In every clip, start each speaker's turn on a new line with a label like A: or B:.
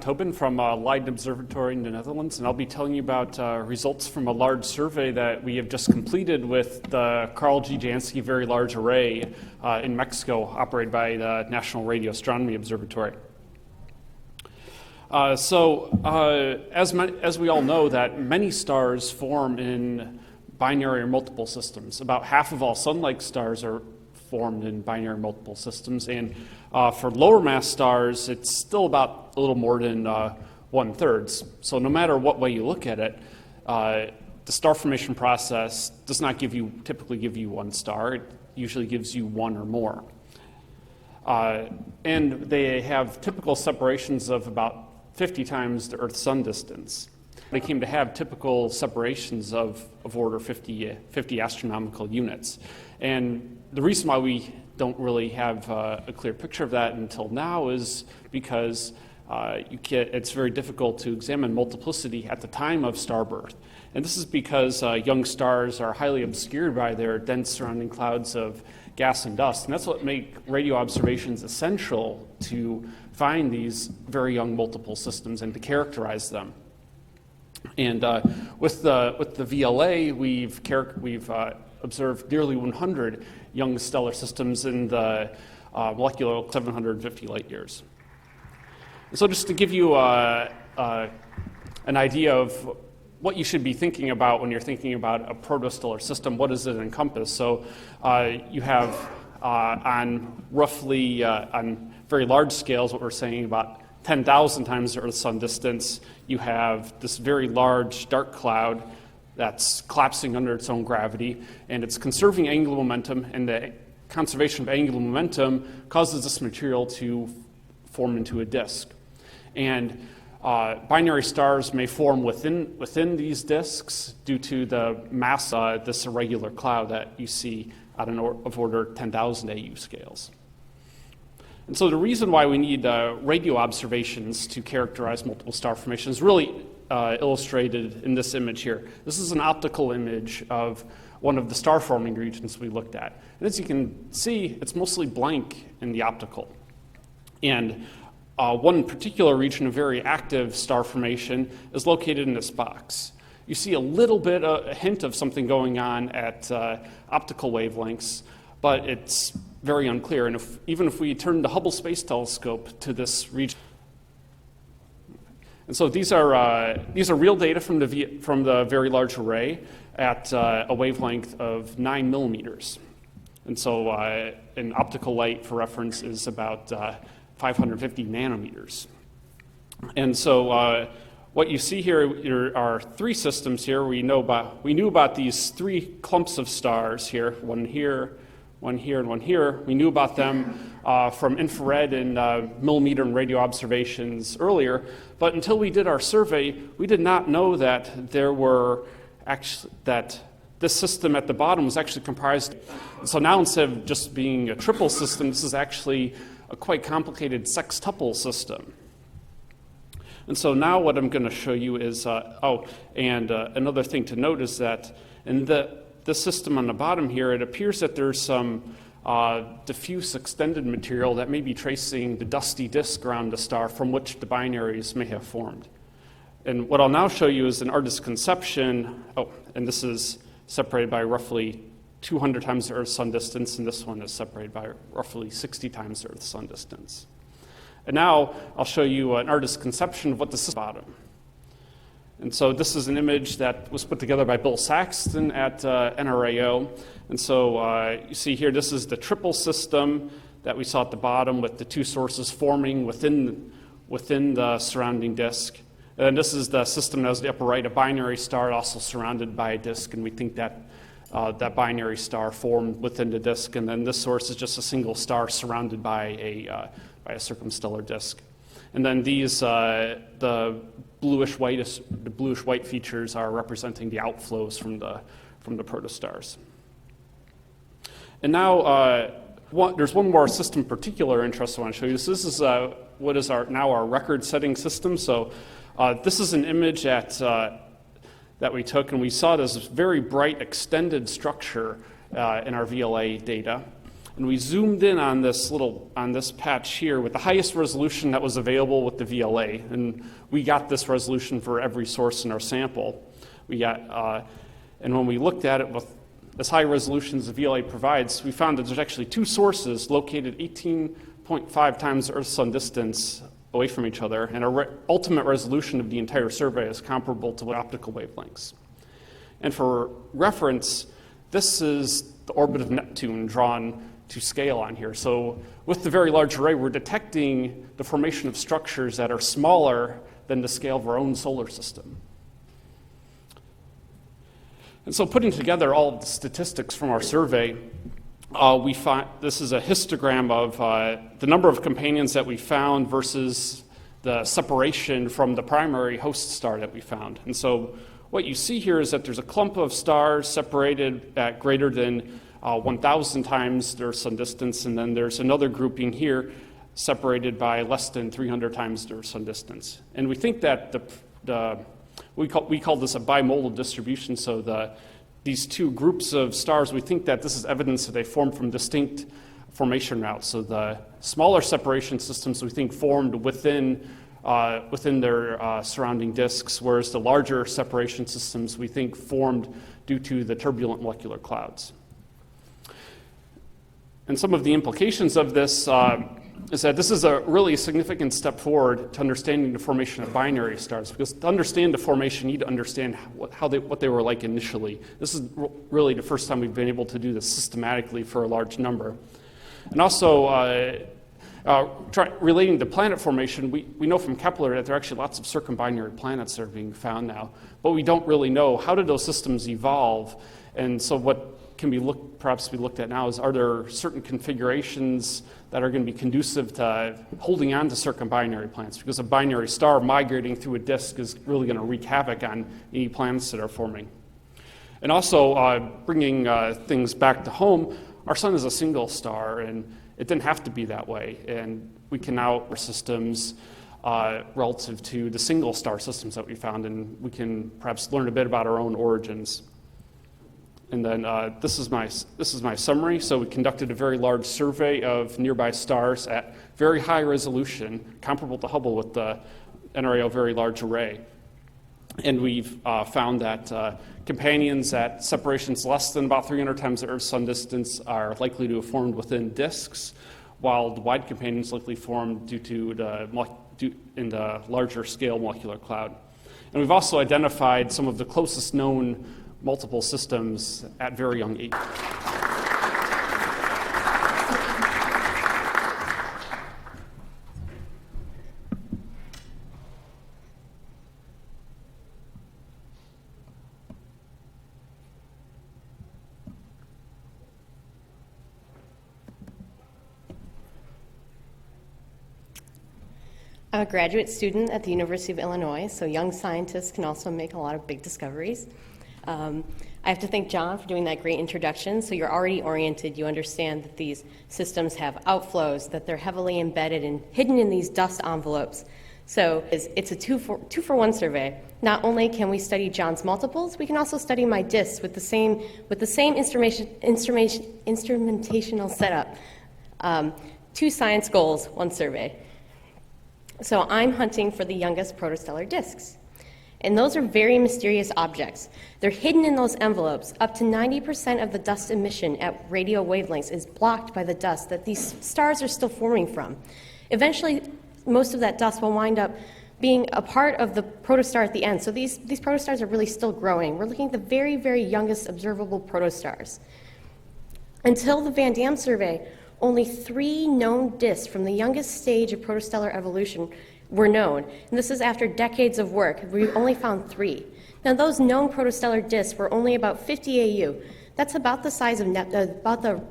A: Tobin from Leiden Observatory in the Netherlands, and I'll be telling you about results from a large survey that we have just completed with the Carl G. Jansky Very Large Array in Mexico, operated by the National Radio Astronomy Observatory. As we all know, that many stars form in binary or multiple systems. About half of all sun-like stars are formed in binary multiple systems, and for lower mass stars, it's still about a little more than 1/3. So no matter what way you look at it, the star formation process does not typically give you one star. It usually gives you one or more. And they have typical separations of about 50 times the Earth-Sun distance. They came to have typical separations of order 50 astronomical units. And the reason why we don't really have a clear picture of that until now is because it's very difficult to examine multiplicity at the time of star birth. And this is because young stars are highly obscured by their dense surrounding clouds of gas and dust. And that's what makes radio observations essential to find these very young multiple systems and to characterize them. And with the VLA, we've observed nearly 100 young stellar systems in the molecular 750 light years. So just to give you an idea of what you should be thinking about when you're thinking about a protostellar system, what does it encompass? So you have on very large scales, what we're saying about 10,000 times the Earth-Sun distance, you have this very large dark cloud that's collapsing under its own gravity, and it's conserving angular momentum, and the conservation of angular momentum causes this material to form into a disk. And binary stars may form within these disks due to the mass of this irregular cloud that you see of order 10,000 AU scales. And so the reason why we need radio observations to characterize multiple star formation is really illustrated in this image here. This is an optical image of one of the star forming regions we looked at. And as you can see, it's mostly blank in the optical. And one particular region of very active star formation is located in this box. You see a little bit, a hint of something going on at optical wavelengths, but it's very unclear. And even if we turn the Hubble Space Telescope to this region, and so these are real data from the Very Large Array at a wavelength of 9 millimeters. And so an optical light, for reference, is about 550 nanometers. And so what you see here are three systems here. We knew about these three clumps of stars here, one here, one here, and one here. We knew about them from infrared and millimeter and radio observations earlier, but until we did our survey, we did not know that that this system at the bottom was actually comprised. So now, instead of just being a triple system, this is actually a quite complicated sextuple system. And so now what I'm going to show you is, another thing to note is that in the system on the bottom here, it appears that there's some diffuse extended material that may be tracing the dusty disk around the star from which the binaries may have formed. And what I'll now show you is an artist's conception. And this is separated by roughly 200 times the Earth-Sun distance, and this one is separated by roughly 60 times the Earth-Sun distance. And now I'll show you an artist's conception of what this is bottom. And so this is an image that was put together by Bill Saxton at NRAO. And so you see here, this is the triple system that we saw at the bottom with the two sources forming within the surrounding disk. And this is the system that was the upper right, a binary star also surrounded by a disk, and we think that that binary star formed within the disk. And then this source is just a single star surrounded by a circumstellar disk. And then these, the bluish white features are representing the outflows from the protostars. And now there's one more system particular interest I want to show you. So this is what is our record-setting system. So this is an image that we took, and we saw this very bright extended structure in our VLA data. And we zoomed in on this patch here with the highest resolution that was available with the VLA. And we got this resolution for every source in our sample. And when we looked at it with as high resolution as the VLA provides, we found that there's actually two sources located 18.5 times the Earth-Sun distance away from each other, and our ultimate resolution of the entire survey is comparable to optical wavelengths. And for reference, this is the orbit of Neptune drawn to scale on here. So with the Very Large Array, we're detecting the formation of structures that are smaller than the scale of our own solar system. And so putting together all the statistics from our survey, we find this is a histogram of the number of companions that we found versus the separation from the primary host star that we found. And so what you see here is that there's a clump of stars separated at greater than 1,000 times their sun distance, and then there's another grouping here separated by less than 300 times their sun distance. And we think that we call this a bimodal distribution, so these two groups of stars, we think that this is evidence that they formed from distinct formation routes. So the smaller separation systems we think formed within their surrounding disks, whereas the larger separation systems we think formed due to the turbulent molecular clouds. And some of the implications of this is that this is a really significant step forward to understanding the formation of binary stars, because to understand the formation, you need to understand what they were like initially. This is really the first time we've been able to do this systematically for a large number. And also, relating to planet formation, we know from Kepler that there are actually lots of circumbinary planets that are being found now, but we don't really know how did those systems evolve. And so what can be perhaps be looked at now is, are there certain configurations that are going to be conducive to holding on to circumbinary planets? Because a binary star migrating through a disk is really going to wreak havoc on any planets that are forming. And also, bringing things back to home, our sun is a single star, and it didn't have to be that way. And we can now our systems relative to the single star systems that we found, and we can perhaps learn a bit about our own origins. And then this is my summary. So we conducted a very large survey of nearby stars at very high resolution, comparable to Hubble with the NRAO Very Large Array. And we've found that companions at separations less than about 300 times the Earth's sun distance are likely to have formed within disks, while the wide companions likely formed due to in the larger scale molecular cloud. And we've also identified some of the closest known multiple systems at very young age.
B: I'm a graduate student at the University of Illinois, so young scientists can also make a lot of big discoveries. I have to thank John for doing that great introduction. So you're already oriented. You understand that these systems have outflows, that they're heavily embedded and hidden in these dust envelopes. So it's a two-for-one survey. Not only can we study John's multiples, we can also study my disks with the same instrumentational setup. 2 science goals, 1 survey. So I'm hunting for the youngest protostellar disks. And those are very mysterious objects. They're hidden in those envelopes. Up to 90% of the dust emission at radio wavelengths is blocked by the dust that these stars are still forming from. Eventually, most of that dust will wind up being a part of the protostar at the end. So these protostars are really still growing. We're looking at the very, very youngest observable protostars. Until the VANDAM survey, only 3 known disks from the youngest stage of protostellar evolution were known, and this is after decades of work. We've only found 3. Now, those known protostellar disks were only about 50 AU. That's about the size of about the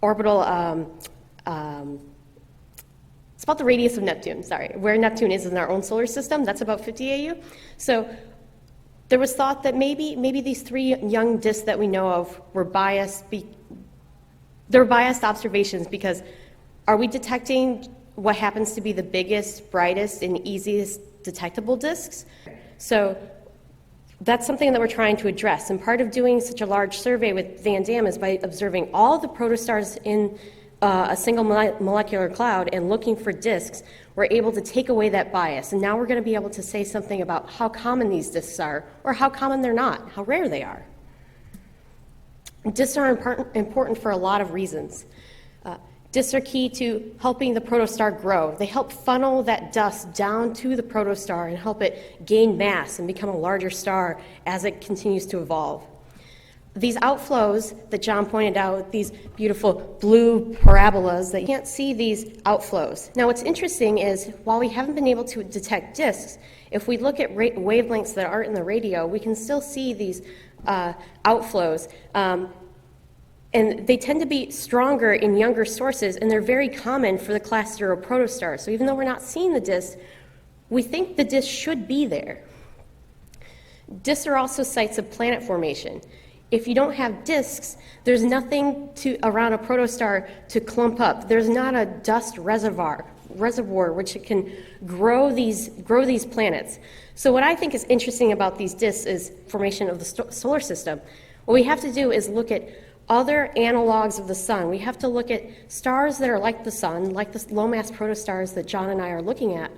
B: orbital. It's about the radius of Neptune. Sorry, where Neptune is in our own solar system. That's about 50 AU. So there was thought that maybe these 3 young disks that we know of were biased. They're biased observations because are we detecting what happens to be the biggest, brightest, and easiest detectable disks? So That's something that we're trying to address. And part of doing such a large survey with VANDAM is by observing all the protostars in a single molecular cloud and looking for disks, we're able to take away that bias. And now we're going to be able to say something about how common these disks are, or how common they're not, how rare they are. Disks are important for a lot of reasons. Disks are key to helping the protostar grow. They help funnel that dust down to the protostar and help it gain mass and become a larger star as it continues to evolve. These outflows that John pointed out, these beautiful blue parabolas, that you can't see these outflows. Now what's interesting is, while we haven't been able to detect disks, if we look at wavelengths that aren't in the radio, we can still see these outflows. And they tend to be stronger in younger sources, and they're very common for the class 0 protostars. So even though we're not seeing the disks, we think the disks should be there. Disks are also sites of planet formation. If you don't have disks, there's nothing around a protostar to clump up. There's not a dust reservoir which it can grow these planets. So what I think is interesting about these disks is formation of the solar system. What we have to do is look at other analogs of the sun. We have to look at stars that are like the sun, like the low-mass protostars that John and I are looking at,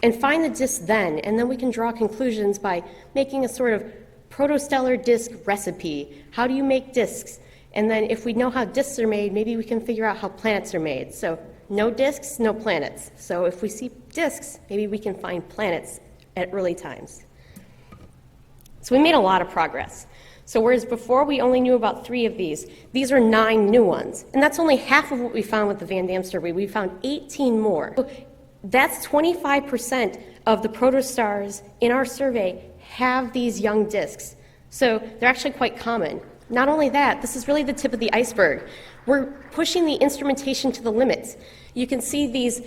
B: and find the disks then, and then we can draw conclusions by making a sort of protostellar disk recipe. How do you make disks? And then if we know how disks are made, maybe we can figure out how planets are made. So no disks, no planets. So if we see disks, maybe we can find planets at early times. So we made a lot of progress. So whereas before we only knew about 3 of these are 9 new ones. And that's only half of what we found with the VANDAM survey. We found 18 more. So that's 25% of the protostars in our survey have these young disks. So they're actually quite common. Not only that, this is really the tip of the iceberg. We're pushing the instrumentation to the limits. You can see these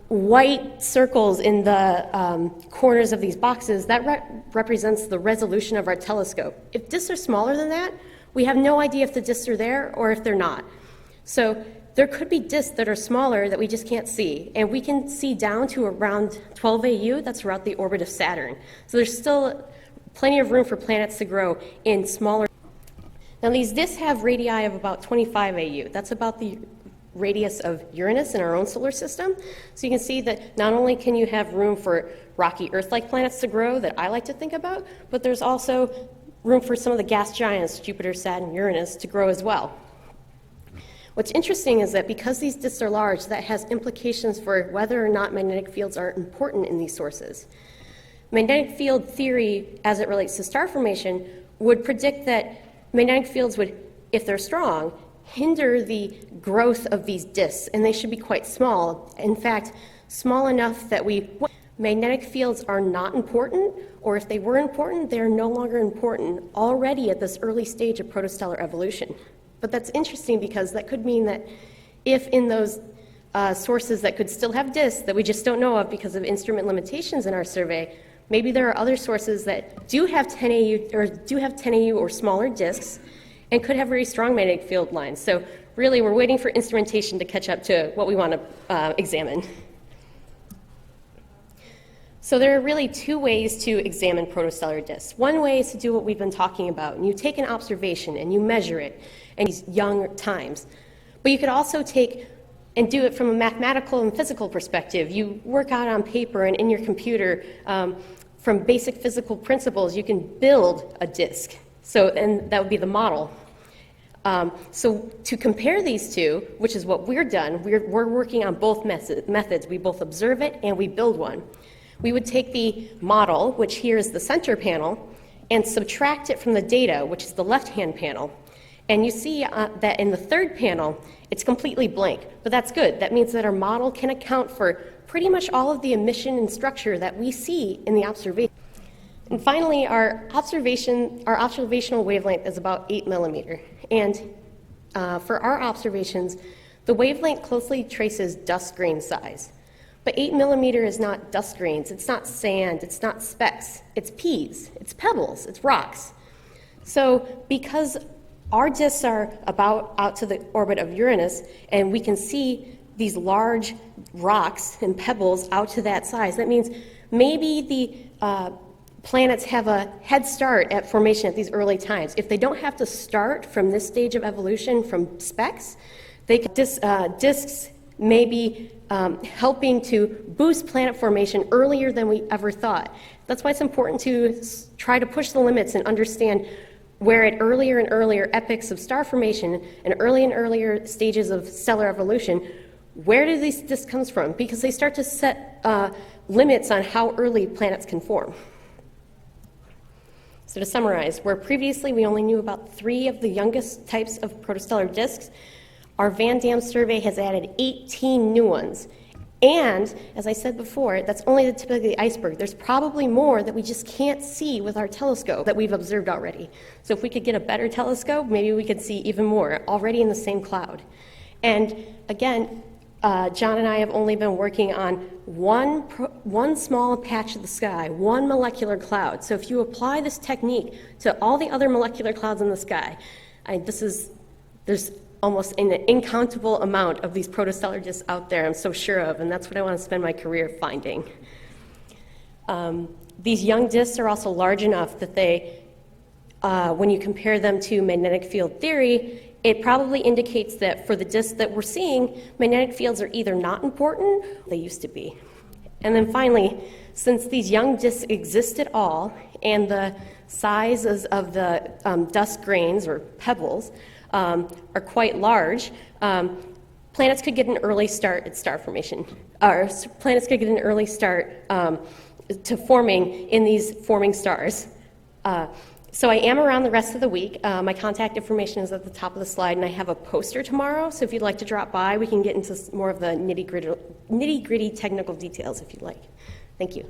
B: white circles in the corners of these boxes. That represents the resolution of our telescope. If disks are smaller than that, we have no idea if the disks are there or if they're not. So there could be disks that are smaller that we just can't see. And we can see down to around 12 AU. That's around the orbit of Saturn. So there's still plenty of room for planets to grow in smaller. Now these disks have radii of about 25 AU. That's about the radius of Uranus in our own solar system. So you can see that not only can you have room for rocky Earth-like planets to grow that I like to think about, but there's also room for some of the gas giants, Jupiter, Saturn, Uranus, to grow as well. What's interesting is that because these disks are large, that has implications for whether or not magnetic fields are important in these sources. Magnetic field theory, as it relates to star formation, would predict that magnetic fields would, if they're strong, hinder the growth of these disks, and they should be quite small. In fact, small enough that magnetic fields are not important, or if they were important, they are no longer important already at this early stage of protostellar evolution. But that's interesting because that could mean that if in those sources that could still have disks that we just don't know of because of instrument limitations in our survey, maybe there are other sources that do have 10 AU or smaller disks and could have very strong magnetic field lines. So really, we're waiting for instrumentation to catch up to what we want to examine. So there are really 2 ways to examine protostellar disks. One way is to do what we've been talking about, and you take an observation and you measure it in these young times. But you could also take and do it from a mathematical and physical perspective. You work out on paper and in your computer from basic physical principles, you can build a disk. So, and that would be the model. So to compare these two, which is what we're working on both methods. We both observe it and we build one. We would take the model, which here is the center panel, and subtract it from the data, which is the left-hand panel. And you see that in the third panel, it's completely blank, but that's good. That means that our model can account for pretty much all of the emission and structure that we see in the observation. And finally, our observational wavelength is about 8 millimeter. And for our observations, the wavelength closely traces dust grain size. But 8 millimeter is not dust grains, it's not sand, it's not specks, it's peas, it's pebbles, it's rocks. So because our disks are about out to the orbit of Uranus, and we can see these large rocks and pebbles out to that size, that means maybe the planets have a head start at formation at these early times. If they don't have to start from this stage of evolution from specks, disks may be helping to boost planet formation earlier than we ever thought. That's why it's important to try to push the limits and understand where at earlier and earlier epochs of star formation and earlier stages of stellar evolution, where do these disks come from? Because they start to set limits on how early planets can form. So to summarize, where previously we only knew about 3 of the youngest types of protostellar disks, our VANDAM survey has added 18 new ones. And, as I said before, that's only the tip of the iceberg. There's probably more that we just can't see with our telescope that we've observed already. So if we could get a better telescope, maybe we could see even more already in the same cloud. And again, John and I have only been working on one small patch of the sky, one molecular cloud. So if you apply this technique to all the other molecular clouds in the sky, there's almost an incountable amount of these protostellar disks out there, I'm so sure of, and that's what I want to spend my career finding. These young disks are also large enough that they, when you compare them to magnetic field theory, it probably indicates that for the disks that we're seeing, magnetic fields are either not important, or they used to be. And then finally, since these young disks exist at all, and the sizes of the dust grains or pebbles are quite large, planets could get an early start at star formation, or planets could get an early start to forming in these forming stars. So I am around the rest of the week. My contact information is at the top of the slide, and I have a poster tomorrow, so if you'd like to drop by, we can get into more of the nitty-gritty technical details if you'd like. Thank you.